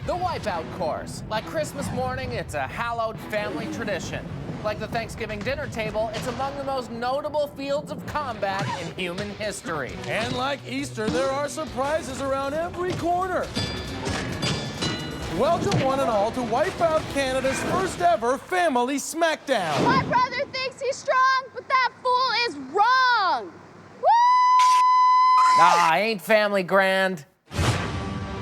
The Wipeout course. Like Christmas morning, it's a hallowed family tradition. Like the Thanksgiving dinner table, it's among the most notable fields of combat in human history. And like Easter, there are surprises around every corner. Welcome one and all to Wipeout Canada's first ever Family Smackdown. My brother thinks he's strong, but that fool is wrong. Woo! Ah, ain't family grand.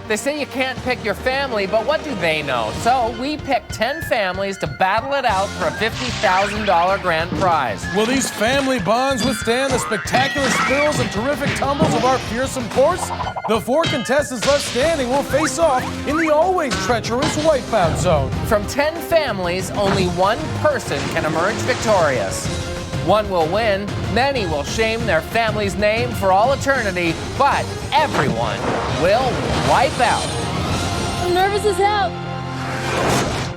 They say you can't pick your family, but what do they know? So we picked 10 families to battle it out for a $50,000 grand prize. Will these family bonds withstand the spectacular spills and terrific tumbles of our fearsome course? The 4 contestants left standing will face off in the always treacherous Wipeout zone. From 10 families, only one person can emerge victorious. One will win, many will shame their family's name for all eternity, but everyone will wipe out. I'm nervous as hell.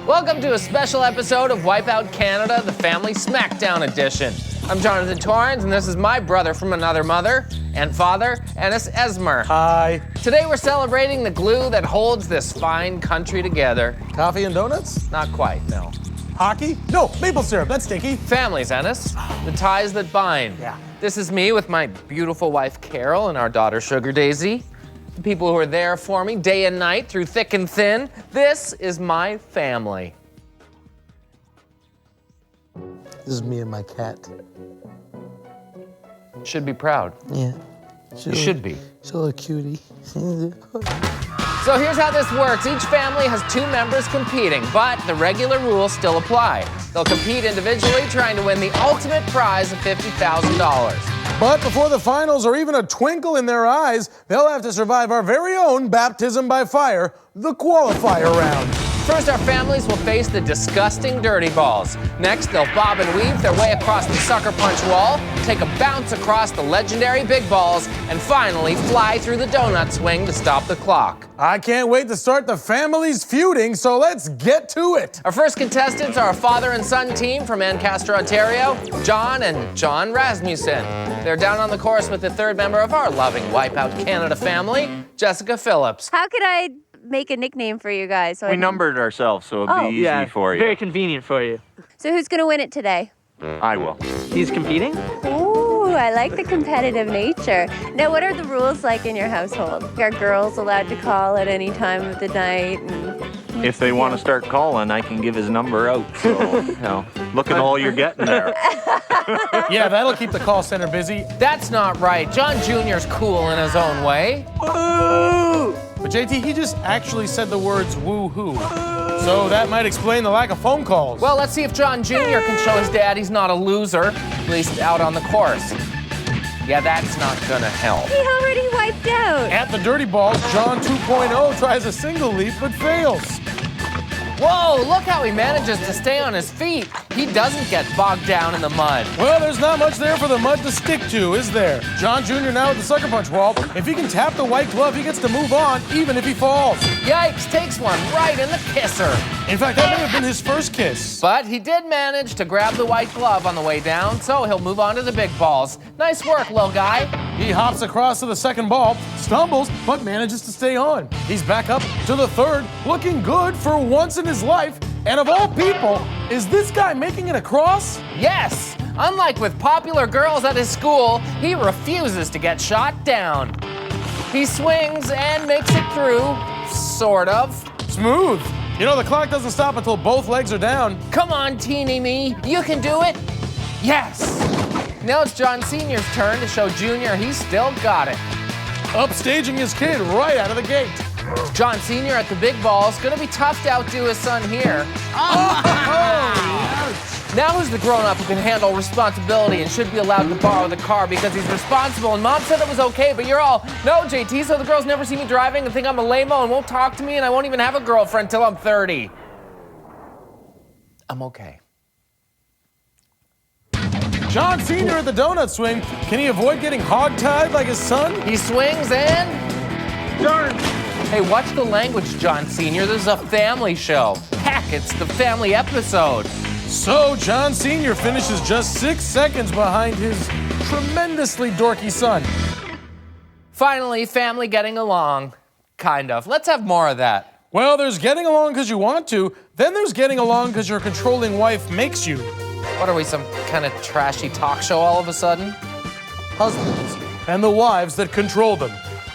Welcome to a special episode of Wipeout Canada, the Family Smackdown edition. I'm Jonathan Torrens, and this is my brother from another mother and father, Ennis Esmer. Hi. Today we're celebrating the glue that holds this fine country together. Coffee and donuts? Not quite, no. Hockey? No, maple syrup, that's stinky. Families, Ennis. The ties that bind. Yeah. This is me with my beautiful wife, Carol, and our daughter, Sugar Daisy. The people who are there for me day and night through thick and thin. This is my family. This is me and my cat. Should be proud. Yeah. You should be. She's a little cutie. So here's how this works. Each family has 2 members competing, but the regular rules still apply. They'll compete individually, trying to win the ultimate prize of $50,000. But before the finals or even a twinkle in their eyes, they'll have to survive our very own baptism by fire, the qualifier round. First, our families will face the disgusting dirty balls. Next, they'll bob and weave their way across the sucker punch wall, take a bounce across the legendary big balls, and finally fly through the donut swing to stop the clock. I can't wait to start the families feuding, so let's get to it. Our first contestants are a father and son team from Ancaster, Ontario, John and John Rasmussen. They're down on the course with the 3rd member of our loving Wipeout Canada family, Jessica Phillips. How could I make a nickname for you guys? So We numbered ourselves, so it'll be easy for you. Very convenient for you. So who's gonna win it today? I will. He's competing? Ooh, I like the competitive nature. Now, what are the rules like in your household? Are girls allowed to call at any time of the night? If they want to start calling, I can give his number out. So, look at all you're getting there. Yeah, that'll keep the call center busy. That's not right. John Jr.'s cool in his own way. But JT, he just actually said the words woo-hoo. So that might explain the lack of phone calls. Well, let's see if John Jr. can show his dad he's not a loser, at least out on the course. Yeah, that's not gonna help. He already wiped out. At the dirty balls, John 2.0 tries a single leap but fails. Whoa, look how he manages to stay on his feet. He doesn't get bogged down in the mud. Well, there's not much there for the mud to stick to, is there? John Jr. now at the sucker punch wall. If he can tap the white glove, he gets to move on, even if he falls. Yikes, takes one right in the kisser. In fact, that may have been his first kiss. But he did manage to grab the white glove on the way down, so he'll move on to the big balls. Nice work, little guy. He hops across to the second ball, stumbles, but manages to stay on. He's back up to the 3rd, looking good for once in his life. And of all people, is this guy making it across? Yes! Unlike with popular girls at his school, he refuses to get shot down. He swings and makes it through, sort of. Smooth. You know, the clock doesn't stop until both legs are down. Come on, teeny me, you can do it. Yes! Now it's John Sr.'s turn to show Junior he's still got it. Upstaging his kid right out of the gate. John Sr. at the big balls, gonna be tough to outdo his son here. Now who's the grown-up who can handle responsibility and should be allowed to borrow the car because he's responsible and mom said it was okay, but you're all, no, JT, so the girls never see me driving and think I'm a lame-o and won't talk to me and I won't even have a girlfriend till I'm 30. I'm okay. John Sr. at the donut swing. Can he avoid getting hog-tied like his son? He swings and... Darn! Hey, watch the language, John Sr. This is a family show. Heck, it's the family episode. So, John Sr. finishes just 6 seconds behind his tremendously dorky son. Finally, family getting along. Kind of. Let's have more of that. Well, there's getting along because you want to, then there's getting along because your controlling wife makes you. What are we, some kind of trashy talk show all of a sudden? Husbands and the wives that control them.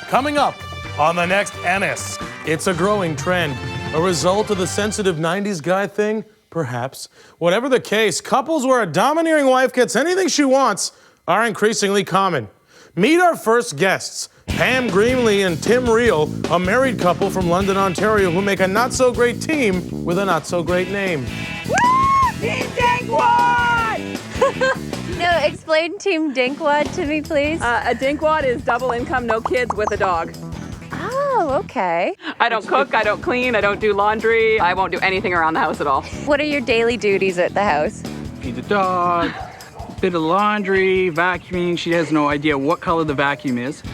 Coming up on the next Ennis. It's a growing trend, a result of the sensitive 90s guy thing, perhaps. Whatever the case, couples where a domineering wife gets anything she wants are increasingly common. Meet our first guests, Pam Greenlee and Tim Reel, a married couple from London, Ontario, who make a not-so-great team with a not-so-great name. Team Dinkwad! No, explain Team Dinkwad to me, please. A dinkwad is double income, no kids with a dog. Oh, okay. I don't cook, I don't clean, I don't do laundry, I won't do anything around the house at all. What are your daily duties at the house? Feed the dog, bit of laundry, vacuuming. She has no idea what color the vacuum is.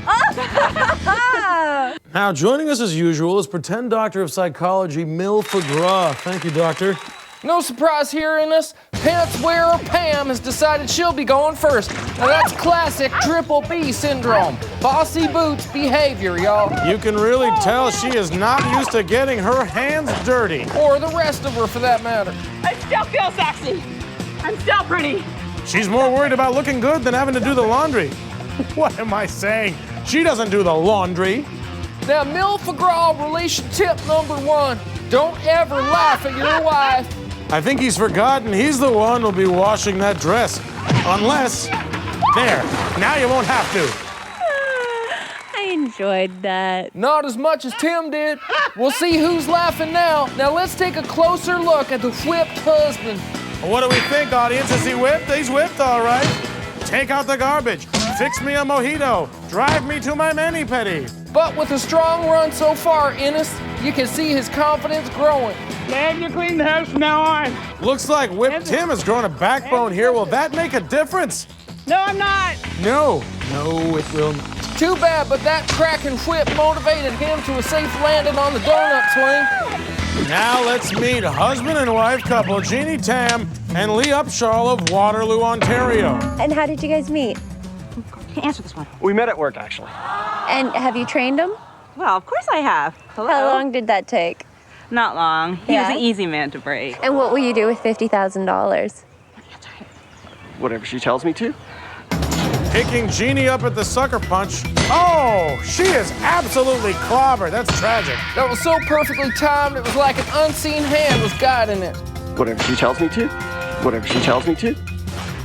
Now, joining us as usual is pretend doctor of psychology, Mil Fagra. Thank you, doctor. No surprise here in us. Pants wearer Pam has decided she'll be going first. Now that's classic triple B syndrome. Bossy boots behavior, y'all. You can really tell she is not used to getting her hands dirty. Or the rest of her for that matter. I still feel sexy. I'm still pretty. She's more worried about looking good than having to do the laundry. What am I saying? She doesn't do the laundry. Now, Mil Fagra relation tip number 1. Don't ever laugh at your wife. I think he's forgotten he's the one who'll be washing that dress. Unless, there, now you won't have to. I enjoyed that. Not as much as Tim did. We'll see who's laughing now. Now let's take a closer look at the whipped husband. What do we think, audience? Is he whipped? He's whipped, all right. Take out the garbage. Fix me a mojito. Drive me to my mani-pedi. But with a strong run so far, Ennis, you can see his confidence growing. Dad, you clean the house from now on. Looks like Whipped Tim has grown a backbone here. Will that make a difference? No, I'm not. No, it will not. Too bad, but that cracking whip motivated him to a safe landing on the donut swing. Now let's meet husband and wife couple Jeannie Tam and Lee Upshaw of Waterloo, Ontario. And how did you guys meet? Answer this one. We met at work, actually. And have you trained him? Well, of course I have. Hello. How long did that take? Not long. He Yeah? was an easy man to break. And what will you do with $50,000? Whatever she tells me to. Picking Jeannie up at the sucker punch. Oh, she is absolutely clobbered. That's tragic. That was so perfectly timed, it was like an unseen hand was guiding it. Whatever she tells me to. Whatever she tells me to.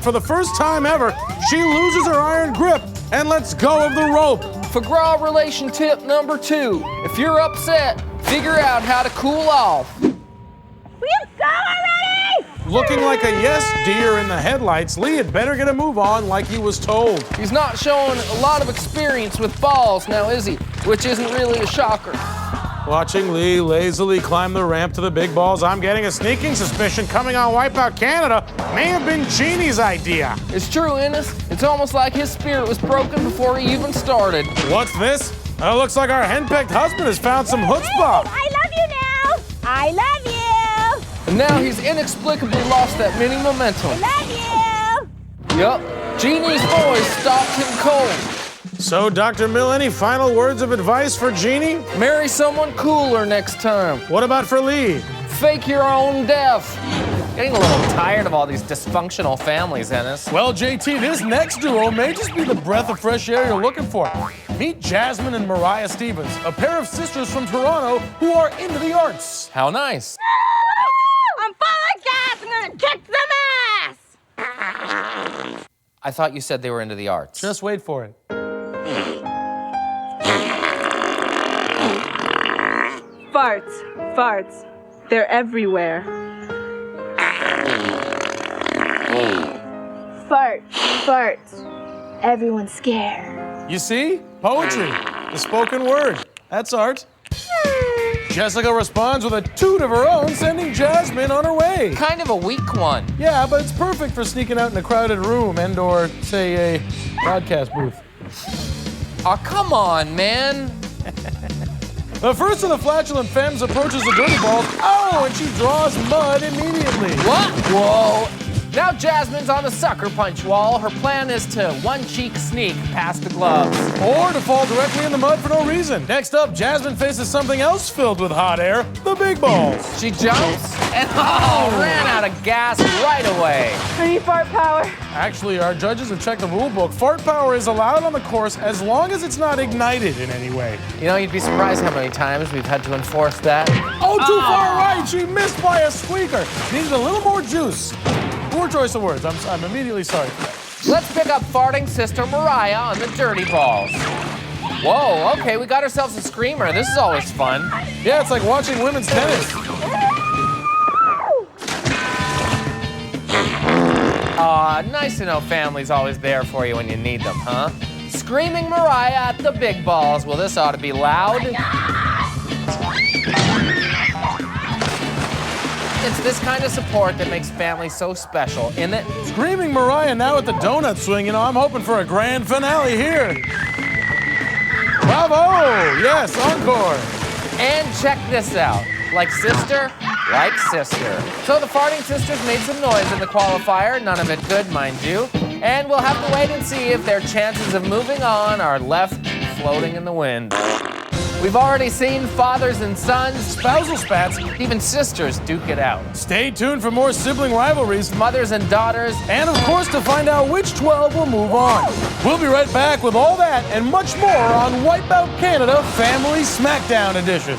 For the first time ever, she loses her iron grip and lets go of the rope. Fagra relation tip number 2. If you're upset, figure out how to cool off. Will you go already? Looking like a yes deer in the headlights, Lee had better get a move on like he was told. He's not showing a lot of experience with balls now, is he? Which isn't really a shocker. Watching Lee lazily climb the ramp to the big balls, I'm getting a sneaking suspicion coming on Wipeout Canada may have been Jeannie's idea. It's true, Ennis. It's almost like his spirit was broken before he even started. What's this? It looks like our henpecked husband has found some chutzpah. I love you now. I love you. And now he's inexplicably lost that mini momentum. Love you. Yup. Jeannie's voice stopped him cold. So, Dr. Mill, any final words of advice for Jeannie? Marry someone cooler next time. What about for Lee? Fake your own death. Getting a little tired of all these dysfunctional families, Ennis. Well, JT, this next duo may just be the breath of fresh air you're looking for. Meet Jasmine and Mariah Stevens, a pair of sisters from Toronto who are into the arts. How nice. I'm full of gas. I'm gonna kick some ass. I thought you said they were into the arts. Just wait for it. Farts. They're everywhere. Farts. Everyone's scared. You see? Poetry. The spoken word. That's art. Jessica responds with a toot of her own, sending Jasmine on her way. Kind of a weak one. Yeah, but it's perfect for sneaking out in a crowded room and or, say, a broadcast booth. Oh, come on, man. The first of the flatulent femmes approaches the dirty balls. Oh, and she draws mud immediately. What? Whoa. Now Jasmine's on the sucker punch wall. Her plan is to one-cheek sneak past the gloves. Or to fall directly in the mud for no reason. Next up, Jasmine faces something else filled with hot air, the big balls. She jumps and ran out of gas right away. I need fart power. Actually, our judges have checked the rule book. Fart power is allowed on the course as long as it's not ignited in any way. You know, you'd be surprised how many times we've had to enforce that. Oh, too far right. She missed by a squeaker. Needed a little more juice. Poor choice of words. I'm immediately sorry for that. Let's pick up farting sister Mariah on the dirty balls. Whoa, okay, we got ourselves a screamer. This is always fun. Yeah, it's like watching women's tennis. Aw, nice to know family's always there for you when you need them, huh? Screaming Mariah at the big balls. Well, this ought to be loud. It's this kind of support that makes family so special, isn't it? Screaming Mariah now at the donut swing. You know, I'm hoping for a grand finale here. Bravo! Yes, encore. And check this out. Like sister, like sister. So the farting sisters made some noise in the qualifier. None of it good, mind you. And we'll have to wait and see if their chances of moving on are left floating in the wind. We've already seen fathers and sons, Spousal spats. even sisters duke it out. Stay tuned for more sibling rivalries. Mothers and daughters. And of course, to find out which 12 will move on. We'll be right back with all that and much more on Wipeout Canada Family Smackdown Edition.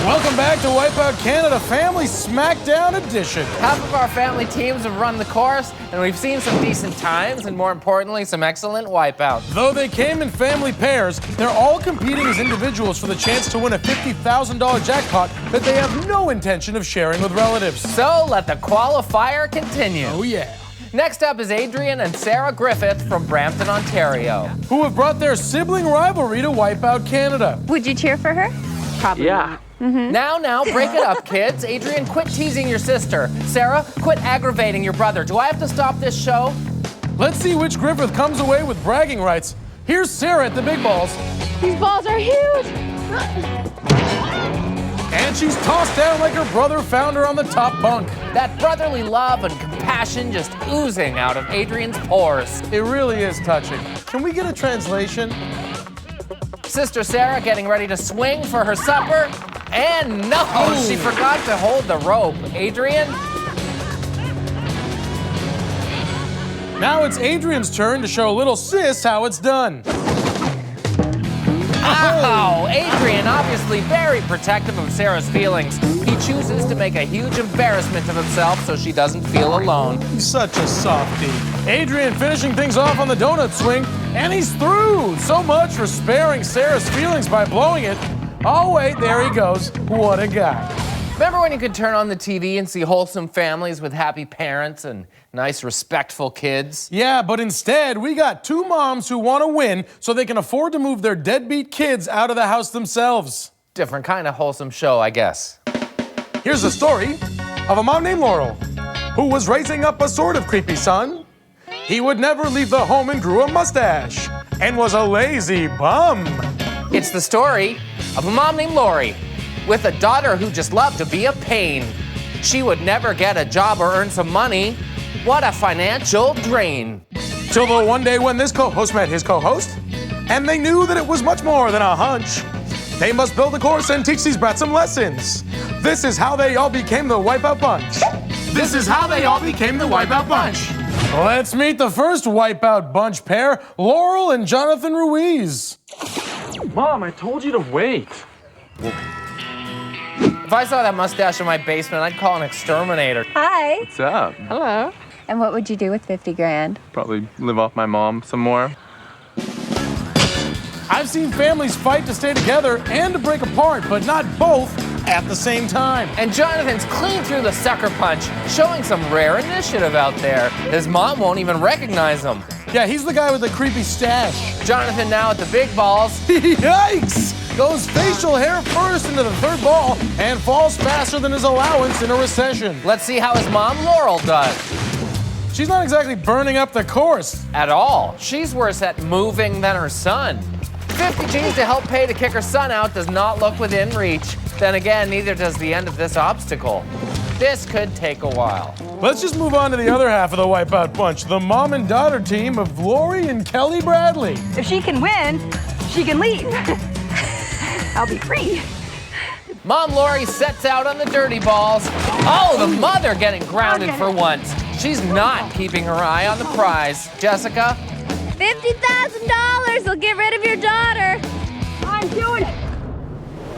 Welcome back to Wipeout Canada Family Smackdown Edition. Half of our family teams have run the course, and we've seen some decent times, and more importantly, some excellent wipeouts. Though they came in family pairs, they're all competing as individuals for the chance to win a $50,000 jackpot that they have no intention of sharing with relatives. So let the qualifier continue. Oh yeah. Next up is Adrian and Sarah Griffith from Brampton, Ontario. Who have brought their sibling rivalry to Wipeout Canada. Would you cheer for her? Probably. Yeah. Now, break it up, kids. Adrian, quit teasing your sister. Sarah, quit aggravating your brother. Do I have to stop this show? Let's see which Griffith comes away with bragging rights. Here's Sarah at the big balls. These balls are huge. And she's tossed down like her brother found her on the top bunk. That brotherly love and compassion just oozing out of Adrian's pores. It really is touching. Can we get a translation? Sister Sarah getting ready to swing for her supper. And no, she forgot to hold the rope. Adrian? Now it's Adrian's turn to show little sis how it's done. Ow! Adrian, obviously very protective of Sarah's feelings. He chooses to make a huge embarrassment of himself so she doesn't feel alone. He's such a softie. Adrian finishing things off on the donut swing, and he's through. So much for sparing Sarah's feelings by blowing it. Oh wait, there he goes. What a guy. Remember when you could turn on the TV and see wholesome families with happy parents and nice, respectful kids? Yeah, but instead, we got two moms who want to win so they can afford to move their deadbeat kids out of the house themselves. Different kind of wholesome show, I guess. Here's the story of a mom named Laurel who was raising up a sort of creepy son. He would never leave the home and grew a mustache and was a lazy bum. It's the story of a mom named Lori with a daughter who just loved to be a pain. She would never get a job or earn some money. What a financial drain. Till the one day when this co-host met his co-host, and they knew that it was much more than a hunch. They must build a course and teach these brats some lessons. This is how they all became the Wipeout Bunch. This is how they all became the Wipeout Bunch. Let's meet the first Wipeout Bunch pair, Laurel and Jonathan Ruiz. Mom, I told you to wait. If I saw that mustache in my basement, I'd call an exterminator. Hi. What's up? Hello. And what would you do with 50 grand? Probably live off my mom some more. I've seen families fight to stay together and to break apart, but not both at the same time. And Jonathan's clean through the sucker punch, showing some rare initiative out there. His mom won't even recognize him. Yeah, he's the guy with the creepy stash. Jonathan now at the big balls. Yikes! Goes facial hair first into the third ball and falls faster than his allowance in a recession. Let's see how his mom, Laurel, does. She's not exactly burning up the course. At all. She's worse at moving than her son. 50 G's to help pay to kick her son out does not look within reach. Then again, neither does the end of this obstacle. This could take a while. Let's just move on to the other half of the Wipeout Punch, the mom and daughter team of Lori and Kelly Bradley. If she can win, she can leave. I'll be free. Mom Lori sets out on the dirty balls. Oh, the mother getting grounded for once. She's not keeping her eye on the prize. Jessica? $50,000 will get rid of your daughter. I'm doing it.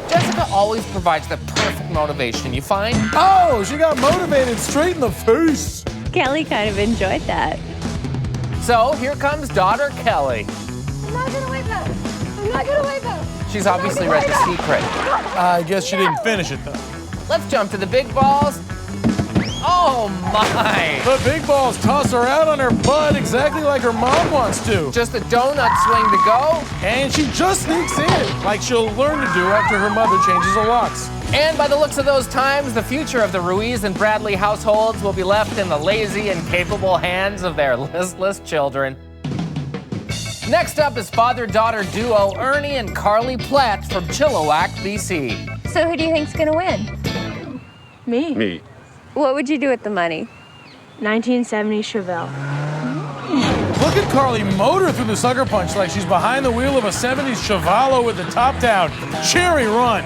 Jessica always provides the perfect motivation, you find? Oh, she got motivated straight in the face. Kelly kind of enjoyed that. So here comes daughter Kelly. I'm not gonna wipe out. I'm not gonna wipe out. She's obviously read The Secret. I guess she didn't finish it, though. Let's jump to the big balls. Oh my! The big balls toss her out on her butt exactly like her mom wants to. Just a donut swing to go. And she just sneaks in, like she'll learn to do after her mother changes the locks. And by the looks of those times, the future of the Ruiz and Bradley households will be left in the lazy and capable hands of their listless children. Next up is father-daughter duo Ernie and Carly Platt from Chilliwack, BC. So who do you think's gonna win? Me. Me. What would you do with the money? 1970 Chevelle. Look at Carly motor through the sucker punch like she's behind the wheel of a 70s Chevalo with the top down. Cherry run.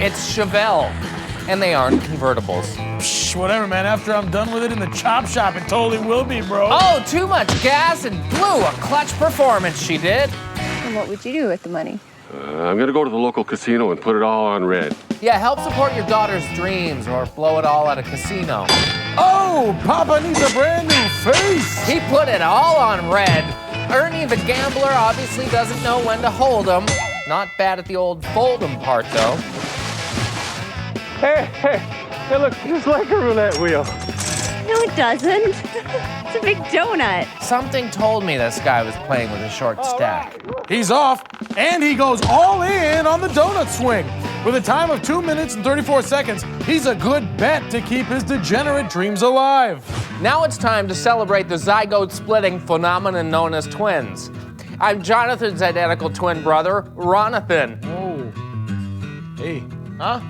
It's Chevelle, and they aren't convertibles. Psh, whatever, man. After I'm done with it in the chop shop, it totally will be, bro. Oh, too much gas and blew a clutch performance, she did. And what would you do with the money? I'm gonna go to the local casino and put it all on red. Yeah, help support your daughter's dreams or blow it all at a casino. Oh, Papa needs a brand new face. He put it all on red. Ernie the gambler obviously doesn't know when to hold 'em. Not bad at the old fold 'em part, though. Hey, it looks just like a roulette wheel. No, it doesn't. It's a big donut. Something told me this guy was playing with a short stack. He's off, and he goes all in on the donut swing. With a time of 2 minutes and 34 seconds, he's a good bet to keep his degenerate dreams alive. Now it's time to celebrate the zygote splitting phenomenon known as twins. I'm Jonathan's identical twin brother, Ronathan. Oh. Hey. Huh?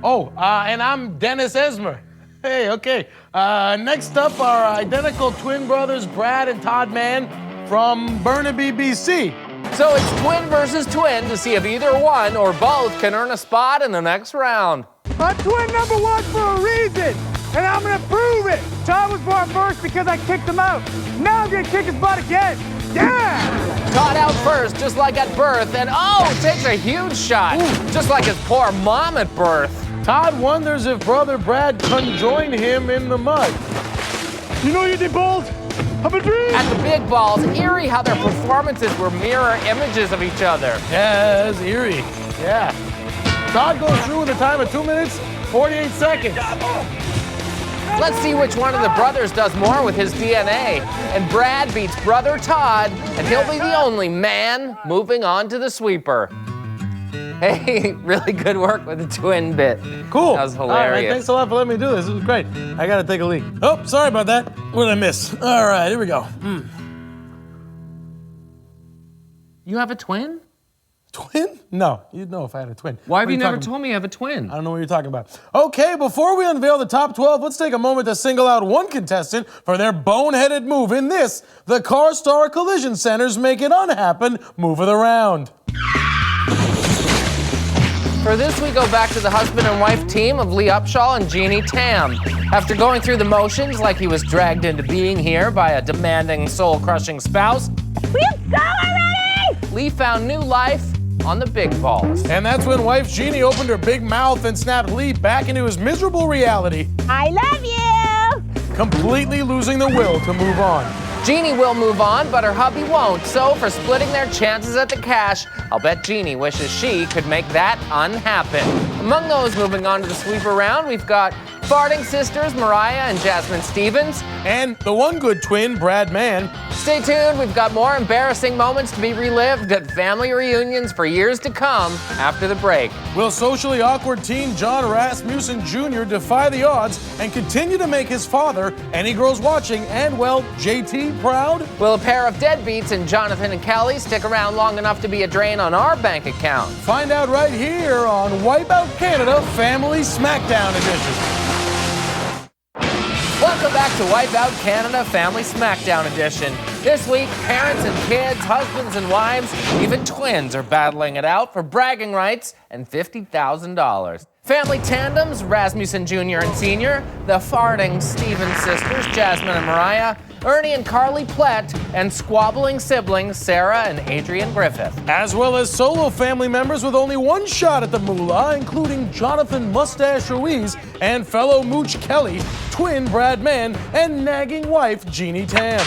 Oh, and I'm Dennis Esmer. Hey, okay. Next up, our identical twin brothers, Brad and Todd Mann from Burnaby, BC. So it's twin versus twin to see if either one or both can earn a spot in the next round. I'm twin number one for a reason, and I'm gonna prove it. Todd was born first because I kicked him out. Now I'm gonna kick his butt again. Yeah! Todd out first, just like at birth, and takes a huge shot, just like his poor mom at birth. Todd wonders if brother Brad can join him in the mud. You know you did both? Have a dream! At the big balls, eerie how their performances were mirror images of each other. Yeah, that's eerie. Yeah. Todd goes through with a time of 2 minutes, 48 seconds. Let's see which one of the brothers does more with his DNA. And Brad beats brother Todd, and he'll be the only man moving on to the sweeper. Hey, really good work with the twin bit. Cool. That was All right, hilarious. thanks a lot for letting me do this. It was great. I gotta take a leak. Oh, sorry about that. What did I miss? All right, here we go. You have a twin? Twin? No, you'd know if I had a twin. Why have What are you never talking told me you have a twin? about? I don't know what you're talking about. Okay, before we unveil the top 12, let's take a moment to single out one contestant for their boneheaded move in this, the CarStar Collision Center's Make It Unhappen Move of the Round. For this, we go back to the husband and wife team of Lee Upshaw and Jeannie Tam. After going through the motions like he was dragged into being here by a demanding, soul-crushing spouse, We have so already! Lee found new life on the big balls. And that's when wife Jeannie opened her big mouth and snapped Lee back into his miserable reality, I love you! completely losing the will to move on. Jeannie will move on, but her hubby won't. So for splitting their chances at the cash, I'll bet Jeannie wishes she could make that unhappen. Among those moving on to the sweeper round, we've got farting sisters Mariah and Jasmine Stevens. And the one good twin, Brad Mann. Stay tuned, we've got more embarrassing moments to be relived at family reunions for years to come after the break. Will socially awkward teen John Rasmussen Jr. defy the odds and continue to make his father, any girls watching, and, well, JT proud? Will a pair of deadbeats and Jonathan and Kelly stick around long enough to be a drain on our bank account? Find out right here on Wipeout Canada Family Smackdown Edition. Welcome back to Wipeout Canada Family Smackdown Edition. This week, parents and kids, husbands and wives, even twins are battling it out for bragging rights and $50,000. Family tandems, Rasmussen Jr. and Sr., the farting Stevens sisters, Jasmine and Mariah, Ernie and Carly Plett, and squabbling siblings, Sarah and Adrian Griffith. As well as solo family members with only one shot at the moolah, including Jonathan Mustache Ruiz and fellow Mooch Kelly, twin Brad Mann, and nagging wife Jeannie Tam.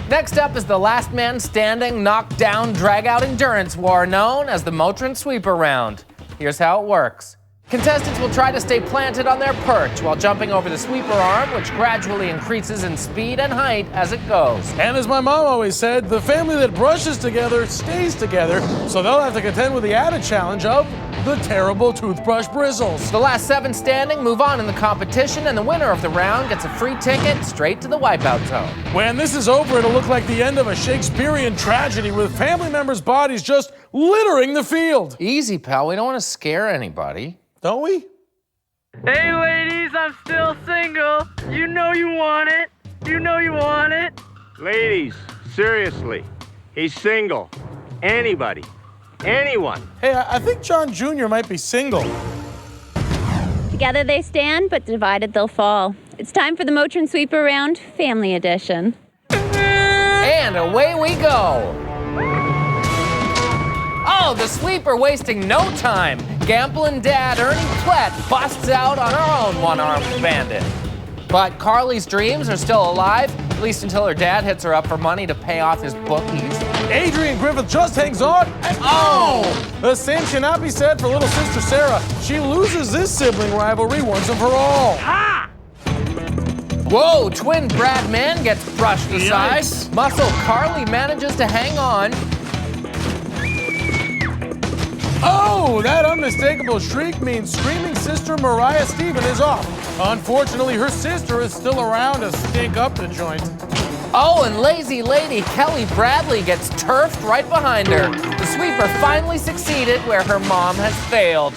Next up is the last man standing, knockdown, drag-out endurance war known as the Motrin Sweeper Round. Here's how it works. Contestants will try to stay planted on their perch while jumping over the sweeper arm, which gradually increases in speed and height as it goes. And as my mom always said, the family that brushes together stays together, so they'll have to contend with the added challenge of the terrible toothbrush bristles. The last 7 standing move on in the competition, and the winner of the round gets a free ticket straight to the Wipeout Zone. When this is over, it'll look like the end of a Shakespearean tragedy with family members' bodies just littering the field. Easy, pal. We don't want to scare anybody. Don't we? Hey, ladies, I'm still single. You know you want it. You know you want it. Ladies, seriously, he's single. Anybody, anyone. Hey, I think John Jr. might be single. Together they stand, but divided they'll fall. It's time for the Motrin Sweeper Round, Family Edition. And away we go. Oh, the sweeper wasting no time. Gamblin' dad Ernie Plett busts out on her own one-armed bandit. But Carly's dreams are still alive, at least until her dad hits her up for money to pay off his bookies. Adrian Griffith just hangs on, and the same cannot be said for little sister Sarah. She loses this sibling rivalry once and for all. Whoa, twin Brad Mann gets brushed aside. Yikes. Muscle Carly manages to hang on. Oh, that unmistakable shriek means screaming sister Mariah Stephen is off. Unfortunately, her sister is still around to stink up the joint. Oh, and lazy lady Kelly Bradley gets turfed right behind her. The sweeper finally succeeded where her mom has failed.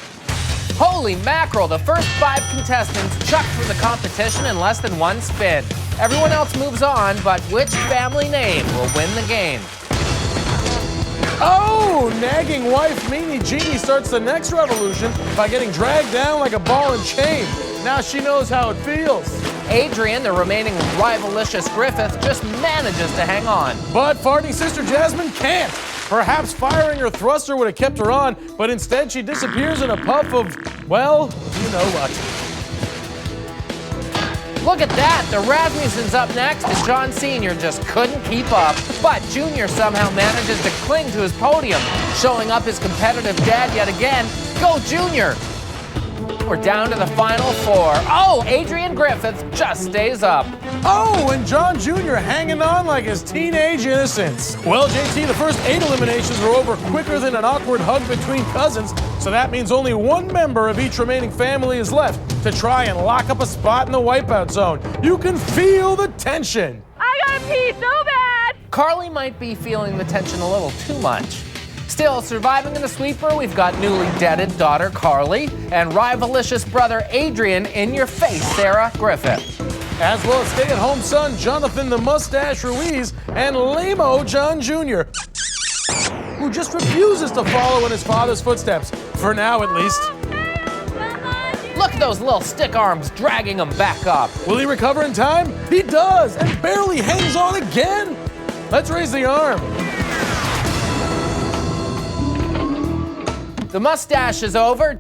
Holy mackerel, the first 5 contestants chucked from the competition in less than 1 spin. Everyone else moves on, but which family name will win the game? Oh, nagging wife Meanie Jeannie starts the next revolution by getting dragged down like a ball and chain. Now she knows how it feels. Adrian, the remaining rivalicious Griffith, just manages to hang on. But farting sister Jasmine can't. Perhaps firing her thruster would have kept her on, but instead she disappears in a puff of, well, you know what. Look at that, the Rasmussen's up next, and John Sr. just couldn't keep up. But Jr. somehow manages to cling to his podium, showing up his competitive dad yet again. Go, Jr. We're down to the final 4. Oh, Adrian Griffith just stays up. Oh, and John Jr. hanging on like his teenage innocence. Well, JT, the first 8 eliminations were over quicker than an awkward hug between cousins, so that means only 1 member of each remaining family is left to try and lock up a spot in the Wipeout Zone. You can feel the tension. I gotta pee so bad. Carly might be feeling the tension a little too much. Still, surviving in the sweeper, we've got newly deaded daughter Carly and rivalicious brother Adrian in your face, Sarah Griffith. As well as stay-at-home son Jonathan the Mustache Ruiz and lame-o John Jr., who just refuses to follow in his father's footsteps, for now at least. Look at those little stick arms dragging him back up. Will he recover in time? He does, and barely hangs on again. Let's raise the arm. The mustache is over.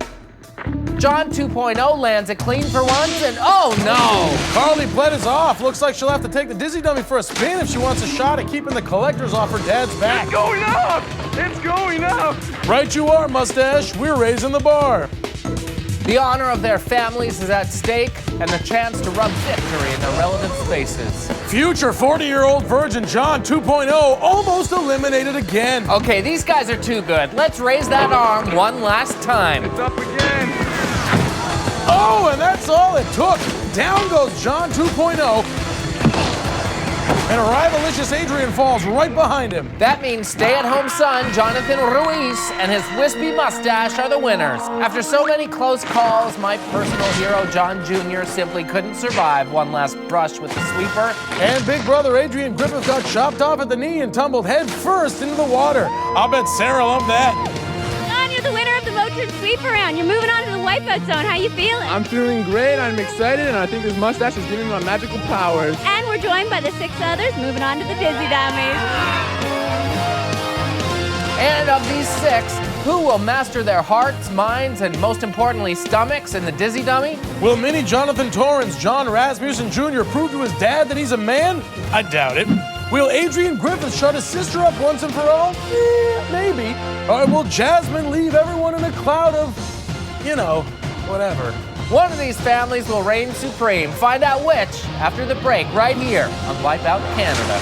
John 2.0 lands it clean for once, and oh no! Carly Plett is off. Looks like she'll have to take the Dizzy Dummy for a spin if she wants a shot at keeping the collectors off her dad's back. It's going up! It's going up! Right you are, Mustache. We're raising the bar. The honor of their families is at stake, and the chance to rub victory in their relative spaces. Future 40-year-old virgin John 2.0 almost eliminated again. Okay, these guys are too good. Let's raise that arm one last time. It's up again. Oh, and that's all it took. Down goes John 2.0. and rivalicious Adrian falls right behind him. That means stay-at-home son Jonathan Ruiz and his wispy mustache are the winners. After so many close calls, my personal hero John Jr. simply couldn't survive one last brush with the sweeper. And big brother Adrian Griffith got chopped off at the knee and tumbled head first into the water. I'll bet Sarah loved that. John, you're the winner of the Motrin Sweep Around. You're moving on to the Wipeout Zone. How you feeling? I'm feeling great. I'm excited, and I think this mustache is giving me my magical powers. And we're joined by the 6 others moving on to the Dizzy Dummies. And of these 6, who will master their hearts, minds, and most importantly, stomachs in the Dizzy Dummy? Will mini Jonathan Torrance, John Rasmussen Jr. prove to his dad that he's a man? I doubt it. Will Adrian Griffith shut his sister up once and for all? Maybe. Or will Jasmine leave everyone in a cloud of, whatever? One of these families will reign supreme. Find out which after the break right here on Wipeout Canada.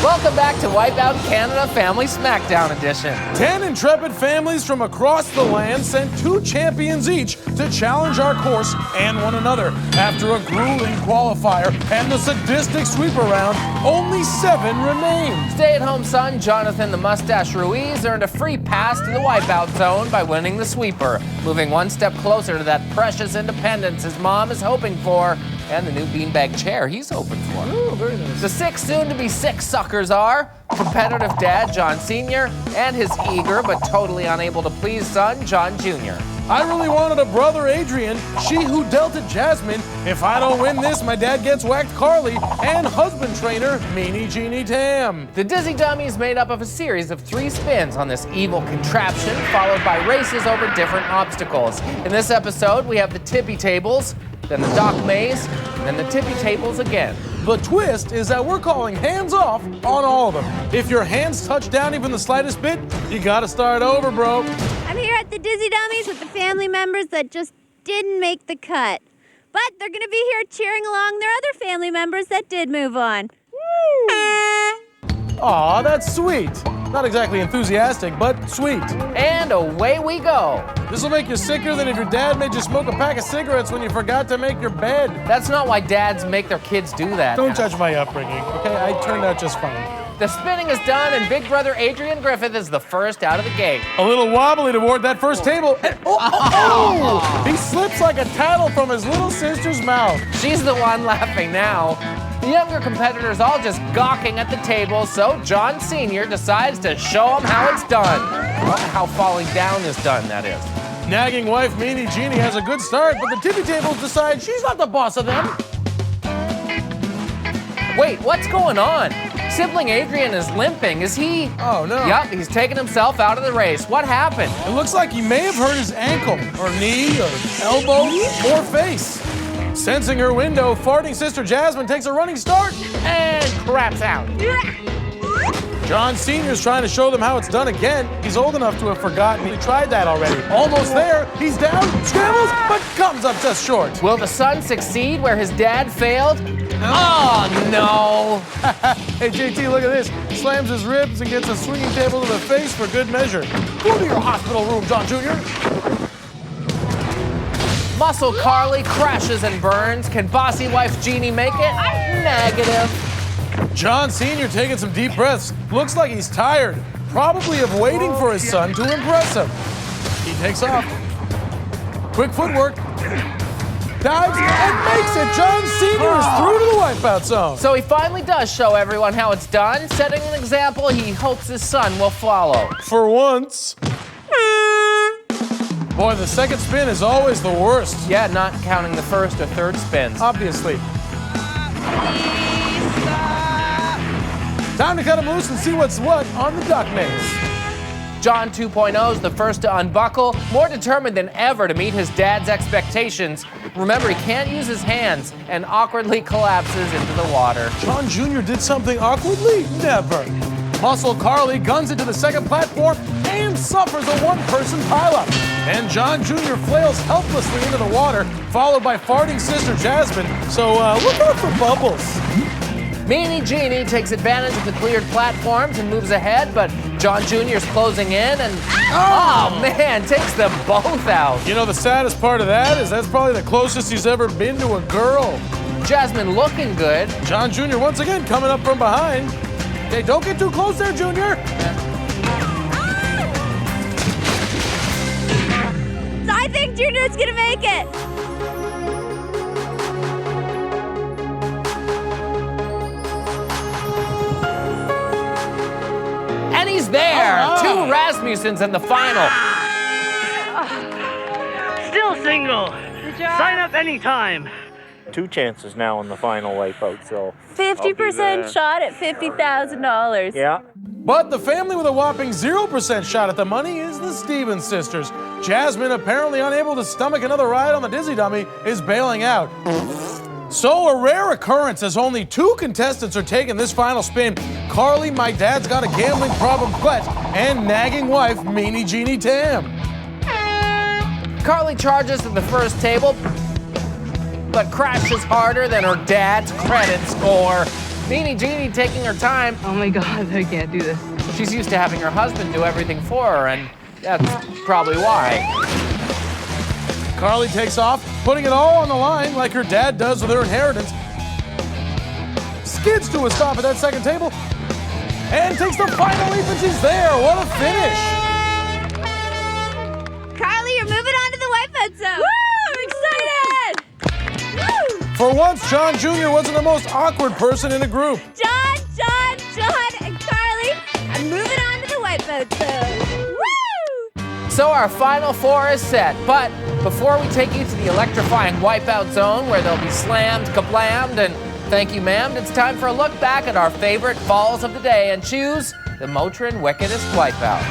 Welcome back to Wipeout Canada Family Smackdown Edition. 10 intrepid families from across the land sent 2 champions each to challenge our course and one another. After a grueling qualifier and the sadistic sweep around, only 7 remained. Stay-at-home son Jonathan the Mustache Ruiz earned a free pass to the Wipeout Zone by winning the sweeper, moving one step closer to that precious independence his mom is hoping for and the new beanbag chair he's hoping for. Oh, very nice. The 6 soon-to-be 6 suckers are competitive dad John Sr. and his eager but totally unable to please son John Jr. I really wanted a brother Adrian, she who dealt at Jasmine. If I don't win this, my dad gets whacked Carly, and husband trainer Meanie Jeannie Tam. The Dizzy Dummy is made up of a series of 3 spins on this evil contraption, followed by races over different obstacles. In this episode, we have the tippy tables, then the dock maze, and then the tippy tables again. The twist is that we're calling hands off on all of them. If your hands touch down even the slightest bit, you gotta start over, bro. I'm here at the Dizzy Dummies with the family members that just didn't make the cut. But they're going to be here cheering along their other family members that did move on. Aw, that's sweet. Not exactly enthusiastic, but sweet. And away we go. This will make you sicker than if your dad made you smoke a pack of cigarettes when you forgot to make your bed. That's not why dads make their kids do that. Don't judge my upbringing, okay? I turned out just fine. The spinning is done, and big brother Adrian Griffith is the first out of the gate. A little wobbly toward that first table. And, he slips like a tattle from his little sister's mouth. She's the one laughing now. The younger competitors all just gawking at the table, so John Sr. decides to show them how it's done. Well, how falling down is done, that is. Nagging wife Meanie Jeannie has a good start, but the tippy tables decide she's not the boss of them. Wait, what's going on? Sibling Adrian is limping. Is he? Oh, no. Yup, he's taken himself out of the race. What happened? It looks like he may have hurt his ankle, or knee, or elbow, or face. Sensing her window, farting sister Jasmine takes a running start And craps out. John Sr.'s trying to show them how it's done again. He's old enough to have forgotten he tried that already. Almost there, he's down, scrambles, but comes up just short. Will the son succeed where his dad failed? Oh, no. Hey, JT, look at this. Slams his ribs and gets a swinging table to the face for good measure. Go to your hospital room, John Jr. Muscle Carly crashes and burns. Can bossy wife Jeannie make it? Negative. John Sr. taking some deep breaths. Looks like he's tired, probably of waiting for his son to impress him. He takes off. Quick footwork. Dives and makes it. John Sr. is through to the Wipeout Zone. So he finally does show everyone how it's done, setting an example he hopes his son will follow. For once. Boy, the second spin is always the worst. Yeah, not counting the first or third spins. Obviously. Time to cut him loose and see what's what on the duck maze. John 2.0 is the first to unbuckle, more determined than ever to meet his dad's expectations. Remember, he can't use his hands and awkwardly collapses into the water. John Jr. did something awkwardly? Never. Muscle Carly guns into the second platform and suffers a one-person pileup. And John Jr. flails helplessly into the water, followed by farting sister Jasmine. So look out for bubbles. Meanie Jeannie takes advantage of the cleared platforms and moves ahead, but John Jr.'s closing in and, oh man, takes them both out. You know, the saddest part of that is that's probably the closest he's ever been to a girl. Jasmine looking good. John Jr. once again coming up from behind. Hey, don't get too close there, Junior. So I think Junior's gonna make it. And he's there. All right. 2 Rasmussens in the final. Still single. Sign up anytime. 2 chances now in the final wipeout, so. 50% shot at $50,000. Yeah. But the family with a whopping 0% shot at the money is the Stevens sisters. Jasmine, apparently unable to stomach another ride on the Dizzy Dummy, is bailing out. So a rare occurrence as only 2 contestants are taking this final spin. Carly, my dad's got a gambling problem, Plet, and nagging wife, Meanie Jeannie Tam. Carly charges to the first table, but crashes harder than her dad's credit score. Meanie Jeannie taking her time. Oh my God, I can't do this. She's used to having her husband do everything for her, and that's probably why. Carly takes off, putting it all on the line like her dad does with her inheritance. Skids to a stop at that second table, and takes the final leap, and she's there. What a finish! Carly, you're moving on to the wipeout zone. Woo! I'm excited! Woo! For once, John Jr. wasn't the most awkward person in a group. John, and Carly, I'm moving on to the wipeout zone. Woo! So our final 4 is set, but before we take you to the electrifying wipeout zone where they'll be slammed, kablammed, and thank you, ma'am, it's time for a look back at our favorite falls of the day and choose the Motrin Wickedest Wipeout.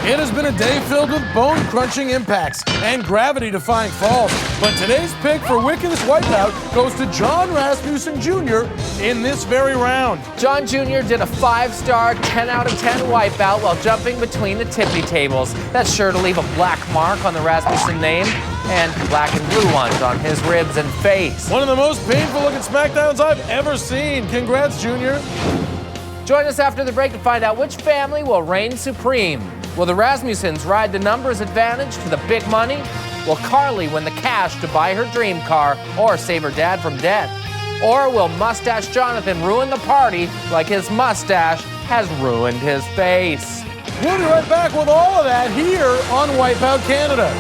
It has been a day filled with bone-crunching impacts and gravity-defying falls. But today's pick for Wickedest Wipeout goes to John Rasmussen Jr. in this very round. John Jr. did a 5-star, 10 out of 10 wipeout while jumping between the tippy tables. That's sure to leave a black mark on the Rasmussen name and black and blue ones on his ribs and face. One of the most painful-looking SmackDowns I've ever seen. Congrats, Junior. Join us after the break to find out which family will reign supreme. Will the Rasmussens ride the numbers advantage to the big money? Will Carly win the cash to buy her dream car or save her dad from debt? Or will Mustache Jonathan ruin the party like his mustache has ruined his face? We'll be right back with all of that here on Wipeout Canada.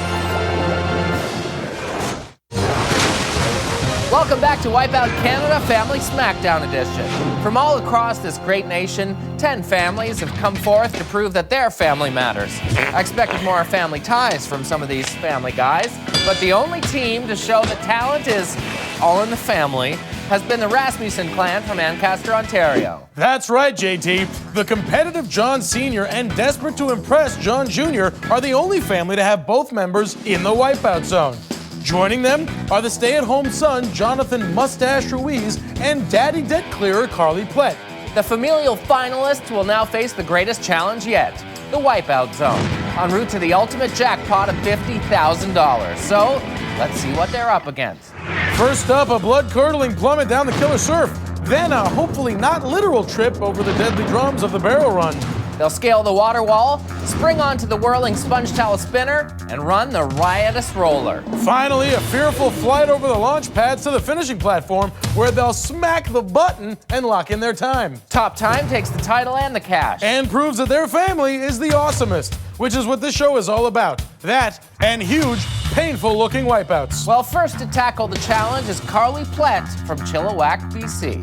Welcome back to Wipeout Canada Family Smackdown Edition. From all across this great nation, 10 families have come forth to prove that their family matters. I expected more family ties from some of these family guys, but the only team to show that talent is all in the family has been the Rasmussen clan from Ancaster, Ontario. That's right, JT. The competitive John Sr. and desperate to impress John Jr. are the only family to have both members in the Wipeout Zone. Joining them are the stay-at-home son, Jonathan Mustache Ruiz, and daddy debt clearer, Carly Plet. The familial finalists will now face the greatest challenge yet, the Wipeout Zone, en route to the ultimate jackpot of $50,000. So, let's see what they're up against. First up, a blood-curdling plummet down the killer surf. Then a hopefully not literal trip over the deadly drums of the barrel run. They'll scale the water wall, spring onto the whirling sponge towel spinner, and run the riotous roller. Finally, a fearful flight over the launch pads to the finishing platform, where they'll smack the button and lock in their time. Top time takes the title and the cash. And proves that their family is the awesomest, which is what this show is all about. That and huge, painful-looking wipeouts. Well, first to tackle the challenge is Carly Plet from Chilliwack, BC.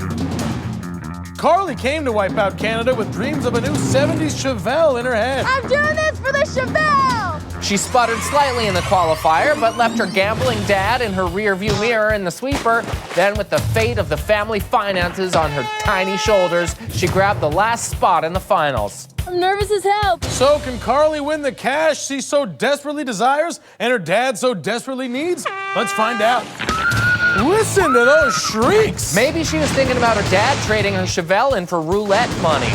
Carly came to Wipeout Canada with dreams of a new 70s Chevelle in her head. I'm doing this for the Chevelle! She sputtered slightly in the qualifier, but left her gambling dad in her rearview mirror in the sweeper. Then, with the fate of the family finances on her tiny shoulders, she grabbed the last spot in the finals. I'm nervous as hell. So can Carly win the cash she so desperately desires and her dad so desperately needs? Let's find out. Listen to those shrieks! Maybe she was thinking about her dad trading her Chevelle in for roulette money.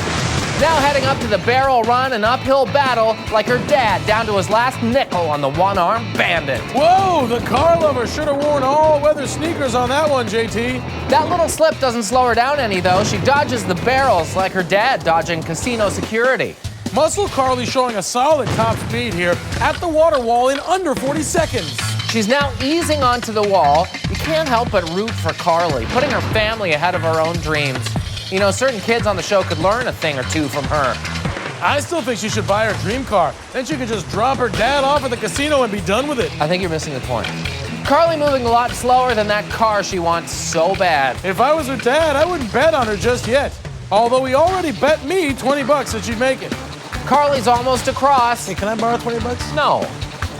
Now heading up to the barrel run, an uphill battle like her dad down to his last nickel on the one-armed bandit. Whoa, the car lover should have worn all-weather sneakers on that one, JT. That little slip doesn't slow her down any, though. She dodges the barrels like her dad dodging casino security. Muscle Carly showing a solid top speed here at the water wall in under 40 seconds. She's now easing onto the wall. You can't help but root for Carly, putting her family ahead of her own dreams. You know, certain kids on the show could learn a thing or two from her. I still think she should buy her dream car. Then she could just drop her dad off at the casino and be done with it. I think you're missing the point. Carly moving a lot slower than that car she wants so bad. If I was her dad, I wouldn't bet on her just yet. Although he already bet me $20 that she'd make it. Carly's almost across. Hey, can I borrow $20? No.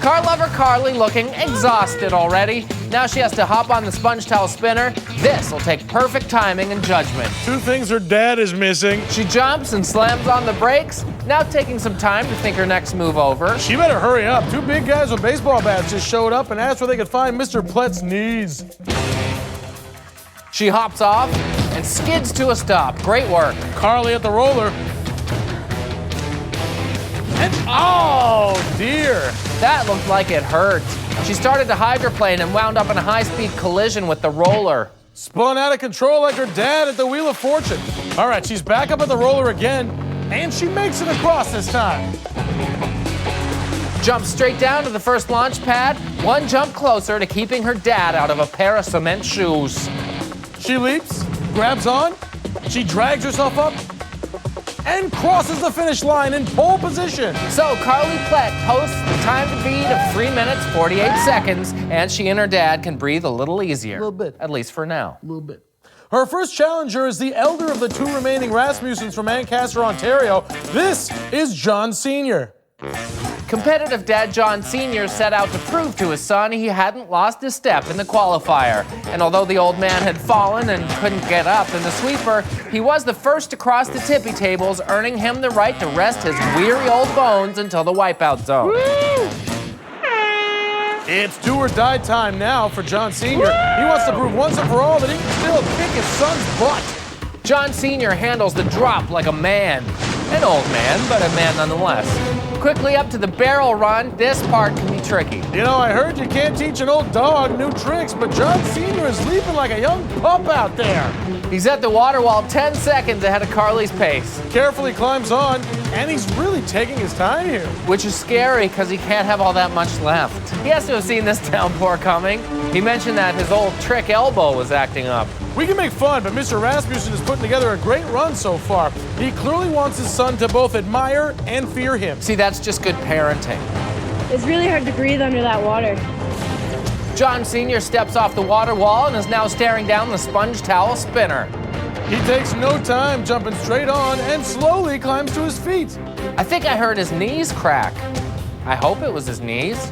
Car lover Carly looking exhausted already. Now she has to hop on the sponge towel spinner. This will take perfect timing and judgment. Two things her dad is missing. She jumps and slams on the brakes, now taking some time to think her next move over. She better hurry up. Two big guys with baseball bats just showed up and asked where they could find Mr. Plett's knees. She hops off and skids to a stop. Great work. Carly at the roller. And oh dear. That looked like it hurt. She started to hydroplane and wound up in a high-speed collision with the roller. Spun out of control like her dad at the Wheel of Fortune. All right, she's back up at the roller again, and she makes it across this time. Jumps straight down to the first launch pad, one jump closer to keeping her dad out of a pair of cement shoes. She leaps, grabs on, she drags herself up, and crosses the finish line in pole position. So Carly Plett posts the time to beat of 3 minutes, 48 seconds, and she and her dad can breathe a little easier. A little bit. At least for now. A little bit. Her first challenger is the elder of the two remaining Rasmussens from Ancaster, Ontario. This is John Sr. Competitive dad John Sr. set out to prove to his son he hadn't lost his step in the qualifier. And although the old man had fallen and couldn't get up in the sweeper, he was the first to cross the tippy tables, earning him the right to rest his weary old bones until the wipeout zone. Woo! It's do or die time now for John Sr. He wants to prove once and for all that he can still kick his son's butt. John Sr. handles the drop like a man. An old man, but a man nonetheless. Quickly up to the barrel run. This part can be tricky. You know, I heard you can't teach an old dog new tricks, but John Sr. is leaping like a young pup out there. He's at the water wall 10 seconds ahead of Carly's pace. Carefully climbs on, and he's really taking his time here. Which is scary because he can't have all that much left. He has to have seen this downpour coming. He mentioned that his old trick elbow was acting up. We can make fun, but Mr. Rasmussen is putting together a great run so far. He clearly wants his son to both admire and fear him. See, that's just good parenting. It's really hard to breathe under that water. John Sr. steps off the water wall and is now staring down the sponge towel spinner. He takes no time, jumping straight on and slowly climbs to his feet. I think I heard his knees crack. I hope it was his knees.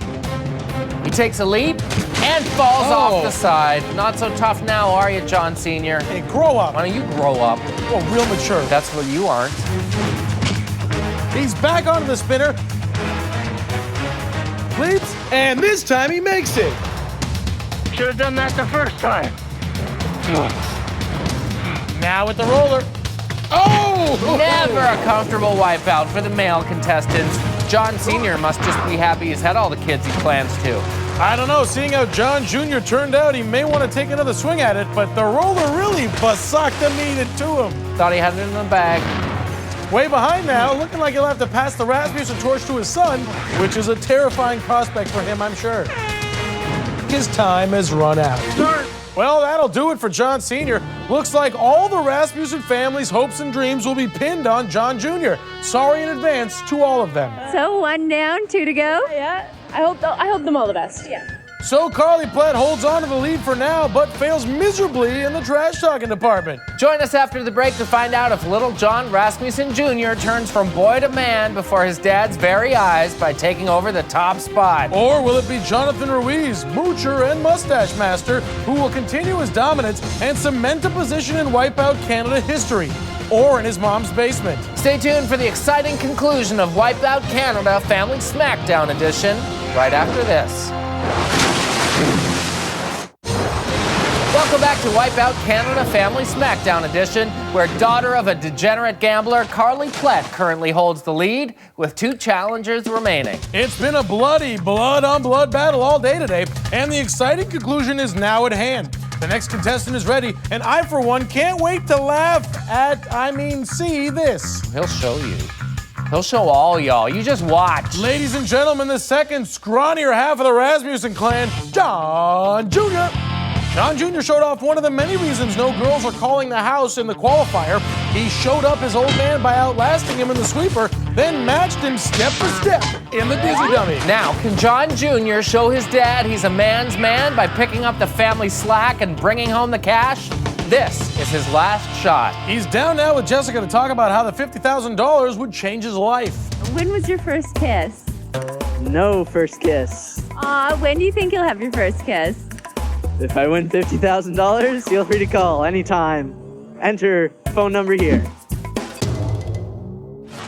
He takes a leap and falls off the side. Not so tough now, are you, John Sr.? Hey, grow up. Why don't you grow up? Oh, real mature. That's what you aren't. He's back onto the spinner. Leaps, and this time he makes it. Should have done that the first time. Now with the roller. Oh! Never a comfortable wipeout for the male contestants. John Sr. must just be happy he's had all the kids he plans to. I don't know, seeing how John Jr. turned out, he may want to take another swing at it, but the roller really basaktamined it to him. Thought he had it in the bag. Way behind now, looking like he'll have to pass the Rasmussen torch to his son, which is a terrifying prospect for him, I'm sure. His time has run out. Well, that'll do it for John Sr. Looks like all the Rasmussen family's hopes and dreams will be pinned on John Jr. Sorry in advance to all of them. So 1 down, 2 to go. Yeah, I hope them all the best. Yeah. So Carly Plett holds on to the lead for now, but fails miserably in the trash talking department. Join us after the break to find out if little John Rasmussen Jr. turns from boy to man before his dad's very eyes by taking over the top spot. Or will it be Jonathan Ruiz, moocher and mustache master, who will continue his dominance and cement a position in Wipeout Canada history? Or in his mom's basement? Stay tuned for the exciting conclusion of Wipeout Canada Family Smackdown Edition right after this. Welcome back to Wipeout Canada Family Smackdown Edition, where daughter of a degenerate gambler, Carly Plett, currently holds the lead with 2 challengers remaining. It's been a bloody blood-on-blood battle all day today, and the exciting conclusion is now at hand. The next contestant is ready, and I, for one, can't wait to laugh at, see this. He'll show you. He'll show all y'all. You just watch. Ladies and gentlemen, the second scrawnier half of the Rasmussen clan, John Jr. John Jr. showed off one of the many reasons no girls were calling the house in the qualifier. He showed up his old man by outlasting him in the sweeper, then matched him step for step in the Dizzy Dummy. Now, can John Jr. show his dad he's a man's man by picking up the family slack and bringing home the cash? This is his last shot. He's down now with Jessica to talk about how the $50,000 would change his life. When was your first kiss? No first kiss. Aw, when do you think you'll have your first kiss? If I win $50,000, feel free to call anytime. Enter phone number here.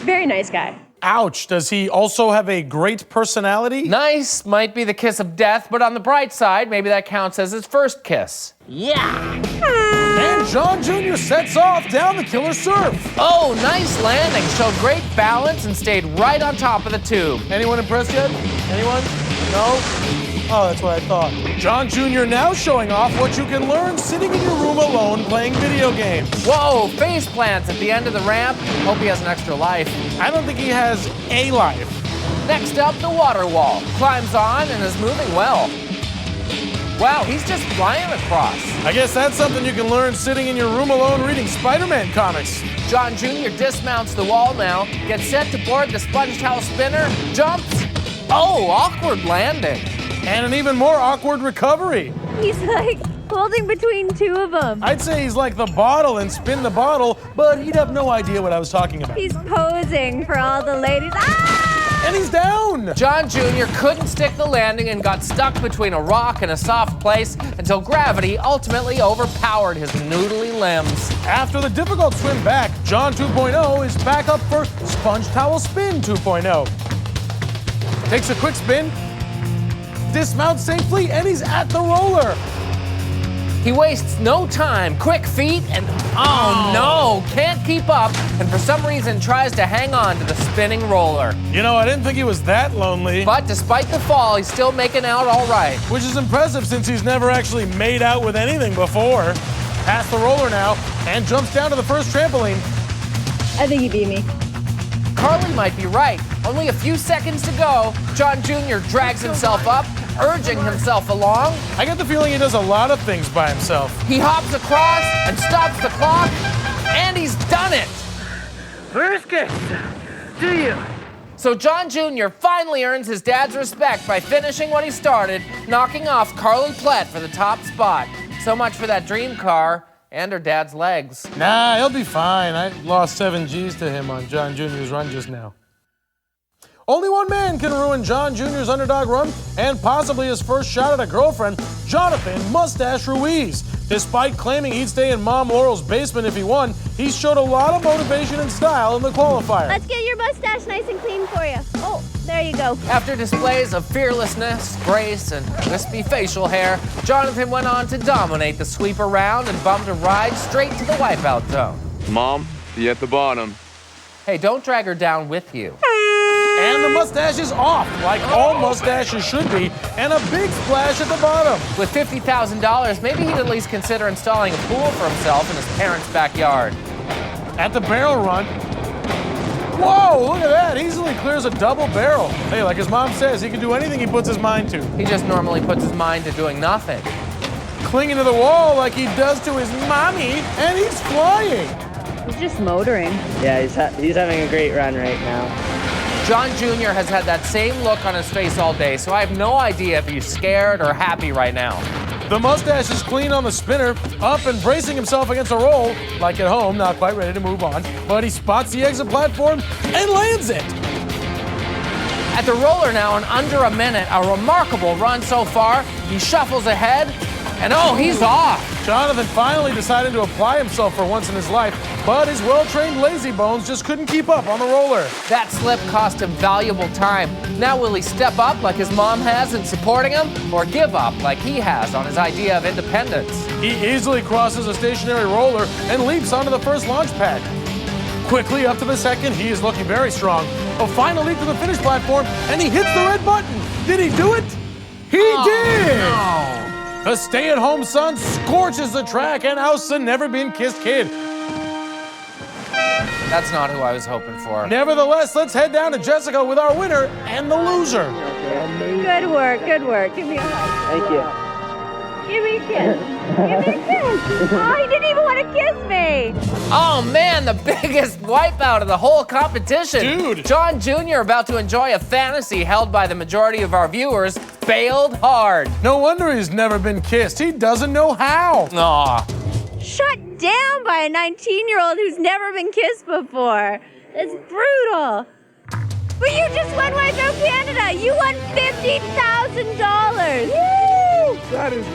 Very nice guy. Ouch, does he also have a great personality? Nice might be the kiss of death, but on the bright side, maybe that counts as his first kiss. And John Jr. sets off down the killer surf. Oh, nice landing. Showed great balance and stayed right on top of the tube. Anyone impressed yet? Anyone? No? Oh, that's what I thought. John Jr. now showing off what you can learn sitting in your room alone playing video games. Whoa, face plants at the end of the ramp. Hope he has an extra life. I don't think he has a life. Next up, the water wall. Climbs on and is moving well. Wow, he's just flying across. I guess that's something you can learn sitting in your room alone reading Spider-Man comics. John Jr. dismounts the wall now, gets set to board the sponge towel spinner, jumps. Oh, awkward landing. And an even more awkward recovery. He's like holding between two of them. I'd say he's like the bottle and spin the bottle, but he'd have no idea what I was talking about. He's posing for all the ladies. Ah! And he's down! John Jr. couldn't stick the landing and got stuck between a rock and a soft place until gravity ultimately overpowered his noodly limbs. After the difficult swim back, John 2.0 is back up for Sponge Towel Spin 2.0. Takes a quick spin, dismounts safely, and he's at the roller. He wastes no time, quick feet, and oh no, can't keep up, and for some reason tries to hang on to the spinning roller. You know, I didn't think he was that lonely. But despite the fall, he's still making out all right. Which is impressive since he's never actually made out with anything before. Past the roller now, and jumps down to the first trampoline. I think he beat me. Carly might be right. Only a few seconds to go. John Jr. drags himself up, urging himself along. I get the feeling he does a lot of things by himself. He hops across and stops the clock, and he's done it. First kiss. Do you? So John Jr. finally earns his dad's respect by finishing what he started, knocking off Carly Plett for the top spot. So much for that dream car and her dad's legs. Nah, he'll be fine. I lost 7 G's to him on John Jr.'s run just now. Only one man can ruin John Jr.'s underdog run and possibly his first shot at a girlfriend, Jonathan Mustache Ruiz. Despite claiming he'd stay in Mom Laurel's basement if he won, he showed a lot of motivation and style in the qualifier. Let's get your mustache nice and clean for you. Oh, there you go. After displays of fearlessness, grace, and wispy facial hair, Jonathan went on to dominate the sweeper round and bummed a ride straight to the wipeout zone. Mom, you at the bottom. Hey, don't drag her down with you. And the mustache is off, like all mustaches should be, and a big splash at the bottom. With $50,000, maybe he'd at least consider installing a pool for himself in his parents' backyard. At the barrel run, whoa, look at that, easily clears a double barrel. Hey, like his mom says, he can do anything he puts his mind to. He just normally puts his mind to doing nothing. Clinging to the wall like he does to his mommy, and he's flying. He's just motoring. Yeah, he's having a great run right now. John Jr. has had that same look on his face all day, so I have no idea if he's scared or happy right now. The mustache is clean on the spinner, up and bracing himself against a roll, like at home, not quite ready to move on, but he spots the exit platform and lands it. At the roller now in under a minute, a remarkable run so far. He shuffles ahead, and oh, he's off. Jonathan finally decided to apply himself for once in his life, but his well-trained lazy bones just couldn't keep up on the roller. That slip cost him valuable time. Now will he step up like his mom has in supporting him, or give up like he has on his idea of independence? He easily crosses a stationary roller and leaps onto the first launch pad. Quickly up to the second, he is looking very strong. A final leap to the finish platform, and he hits the red button. Did he do it? He did! No. The stay-at-home son scorches the track and ousts the never-been-kissed kid. That's not who I was hoping for. Nevertheless, let's head down to Jessica with our winner and the loser. Good work, good work. Give me a hug. Thank you. Give me a kiss. Give me a kiss. Oh, he didn't even want to kiss me. Oh man, the biggest wipeout of the whole competition. Dude. John Jr., about to enjoy a fantasy held by the majority of our viewers, failed hard. No wonder he's never been kissed. He doesn't know how. Aw. Shut down by a 19-year-old who's never been kissed before. It's brutal. But you just won Wipeout Canada. You won $50,000. Woo!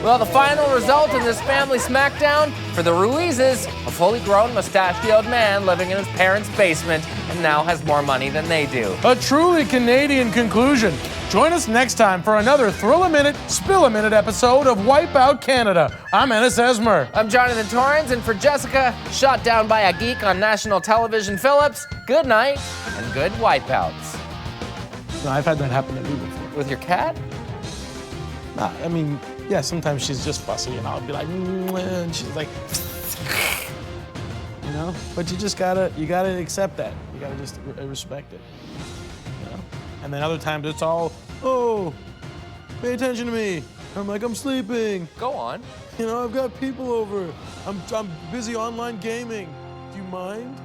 Well, the final result in this family smackdown for the Ruizes, a fully grown mustachioed man living in his parents' basement and now has more money than they do. A truly Canadian conclusion. Join us next time for another Thrill-A-Minute, Spill-A-Minute episode of Wipeout Canada. I'm Ennis Esmer. I'm Jonathan Torrens, and for Jessica, shot down by a geek on national television Phillips, good night and good wipeouts. No, I've had that happen to me before. With your cat? Nah, I mean, yeah, sometimes she's just fussy and I'll be like, and she's like, you know? But you gotta accept that. You gotta just respect it, you know? And then other times it's all, oh, pay attention to me. I'm like, I'm sleeping. Go on. You know, I've got people over. I'm busy online gaming. Do you mind?